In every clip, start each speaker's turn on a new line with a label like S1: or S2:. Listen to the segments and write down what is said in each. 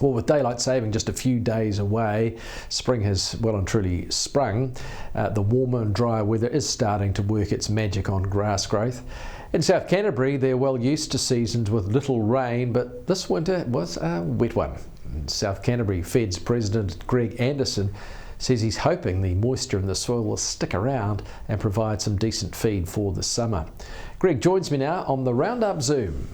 S1: Well, with daylight saving just a few days away, spring has well and truly sprung. The warmer and drier weather is starting to work its magic on grass growth. In South Canterbury, they're well used to seasons with little rain, but this winter was a wet one. South Canterbury Fed's President Greg Anderson says he's hoping the moisture in the soil will stick around and provide some decent feed for the summer. Greg joins me now on the Roundup Zoom.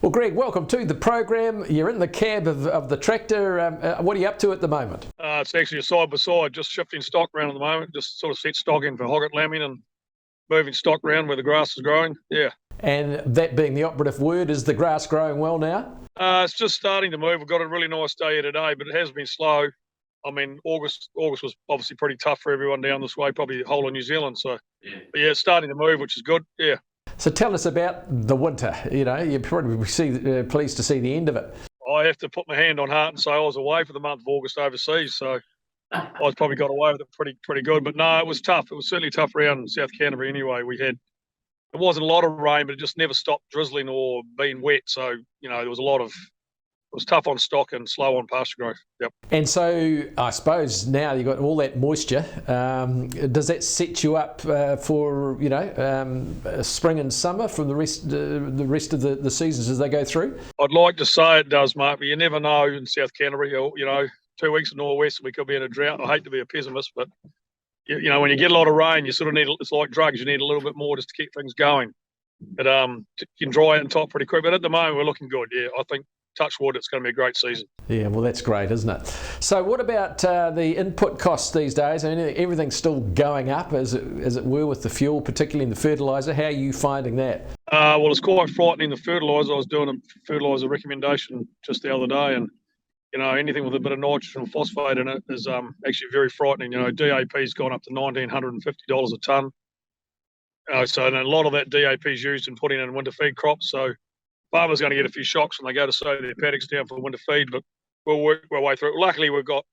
S1: Well, Greg, welcome to the program. You're in the cab of the tractor. What are you up to at the moment?
S2: It's actually a side-by-side, just shifting stock around at the moment, just sort of set stock in for hogget lambing and moving stock around where the grass is growing, yeah.
S1: And that being the operative word, is the grass growing well now?
S2: It's just starting to move. We've got a really nice day here today, but it has been slow. I mean, August was obviously pretty tough for everyone down this way, probably the whole of New Zealand. So, but yeah, it's starting to move, which is good, yeah.
S1: So tell us about the winter. You know, you're probably pleased to see the end of it.
S2: I have to put my hand on heart and say I was away for the month of August overseas, so I probably got away with it pretty good. But no, it was tough. It was certainly tough around South Canterbury anyway. It wasn't a lot of rain, but it just never stopped drizzling or being wet. So, you know, it was tough on stock and slow on pasture growth. Yep.
S1: And so I suppose now you've got all that moisture. Does that set you up for, spring and summer from the rest of the seasons as they go through?
S2: I'd like to say it does, Mark, but you never know in South Canterbury. You know, 2 weeks in northwest, we could be in a drought. I hate to be a pessimist, but, you know, when you get a lot of rain, you sort of need, it's like drugs, you need a little bit more just to keep things going. But you can dry it and top pretty quick. But at the moment, we're looking good, yeah. I think, touch wood, it's going to be a great season.
S1: Yeah, well, that's great, isn't it? So what about the input costs these days? I mean, everything's still going up, as it were, with the fuel, particularly in the fertiliser. How are you finding that?
S2: Well, it's quite frightening, the fertiliser. I was doing a fertiliser recommendation just the other day, and, you know, anything with a bit of nitrogen or phosphate in it is actually very frightening. You know, DAP's gone up to $1,950 a tonne. So and a lot of that DAP is used in putting in winter feed crops, so farmers are going to get a few shocks when they go to sow their paddocks down for winter feed, but we'll work our way through it. Luckily, we've got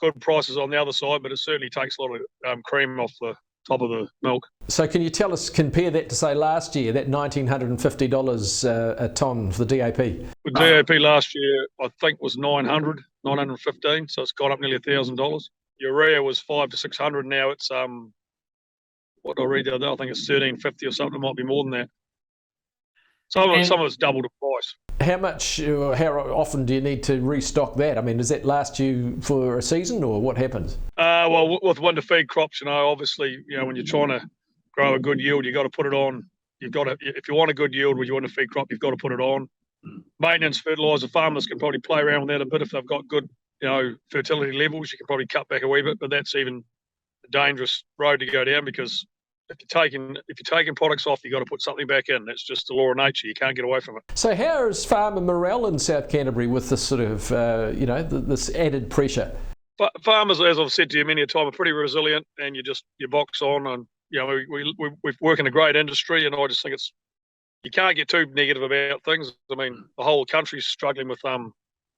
S2: good prices on the other side, but it certainly takes a lot of cream off the top of the milk.
S1: So can you compare that to, say, last year, that $1,950 a tonne for the DAP?
S2: The DAP last year, I think, was $915, so it's gone up nearly $1,000. Urea was $500 to $600. Now it's, what did I read the other day? I think it's $1,350 or something. It might be more than that. Some of it's double the price.
S1: How often do you need to restock that? I mean, does that last you for a season, or what happens?
S2: Well, with winter feed crops, you know, obviously, you know, when you're trying to grow a good yield, you've got to put it on. If you want a good yield with your winter feed crop, you've got to put it on. Maintenance fertiliser, farmers can probably play around with that a bit if they've got good, you know, fertility levels. You can probably cut back a wee bit, but that's even a dangerous road to go down, because if you're taking products off, you've got to put something back in. That's just the law of nature. You can't get away from it.
S1: So how is farmer morale in South Canterbury with this sort of, this added pressure?
S2: Farmers, as I've said to you many a time, are pretty resilient, and you box on. And, you know, we work in a great industry, and I just think you can't get too negative about things. I mean, the whole country's struggling with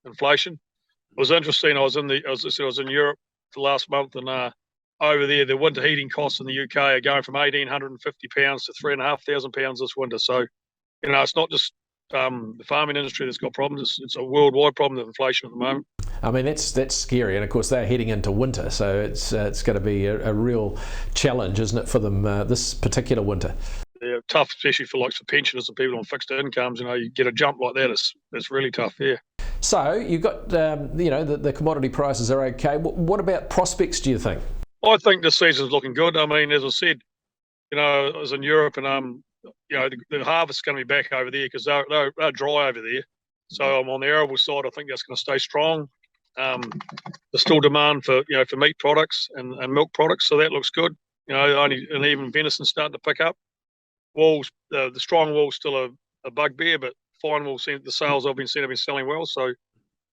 S2: inflation. It was interesting. I was in Europe the last month, and over there, the winter heating costs in the UK are going from £1,850 to £3,500 this winter. So, you know, it's not just the farming industry that's got problems. It's a worldwide problem of inflation at the moment.
S1: I mean, that's scary. And of course, they're heading into winter, so it's going to be a real challenge, isn't it, for them this particular winter?
S2: Yeah, tough, especially for pensioners and people on fixed incomes. You know, you get a jump like that, it's really tough, yeah. So
S1: you've got, the commodity prices are okay. What about prospects, do you think?
S2: I think this season's looking good. I mean, as I said, you know, I was in Europe, and the harvest's going to be back over there because they're dry over there. So I'm on the arable side. I think that's going to stay strong. There's still demand for meat products and milk products, so that looks good. You know, and even venison's starting to pick up. Wool's the strong wool's still a bugbear, but fine wool, the sales I've been seeing have been selling well. So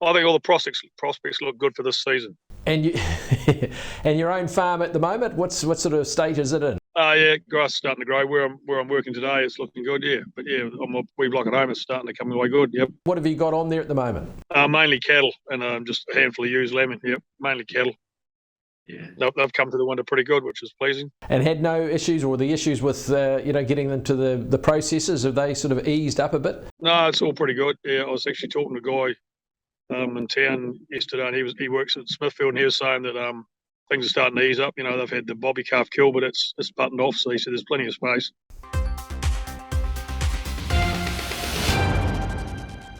S2: I think all the prospects look good for this season.
S1: And and your own farm at the moment, what sort of state is it in?
S2: Yeah, grass is starting to grow. Where I'm working today, it's looking good. Yeah, but yeah, on my wee block at home, it's starting to come away good. Yep.
S1: What have you got on there at the moment?
S2: Mainly cattle and just a handful of ewes, lambing. Yep, mainly cattle. they've come to the winter pretty good, which is pleasing.
S1: And had no issues, or the issues with getting them to the processes, have they sort of eased up a bit?
S2: No, it's all pretty good. Yeah, I was actually talking to a guy in town yesterday, and he works at Smithfield, and he was saying that things are starting to ease up. They've had the bobby calf kill, but it's buttoned off, so he said there's plenty of space.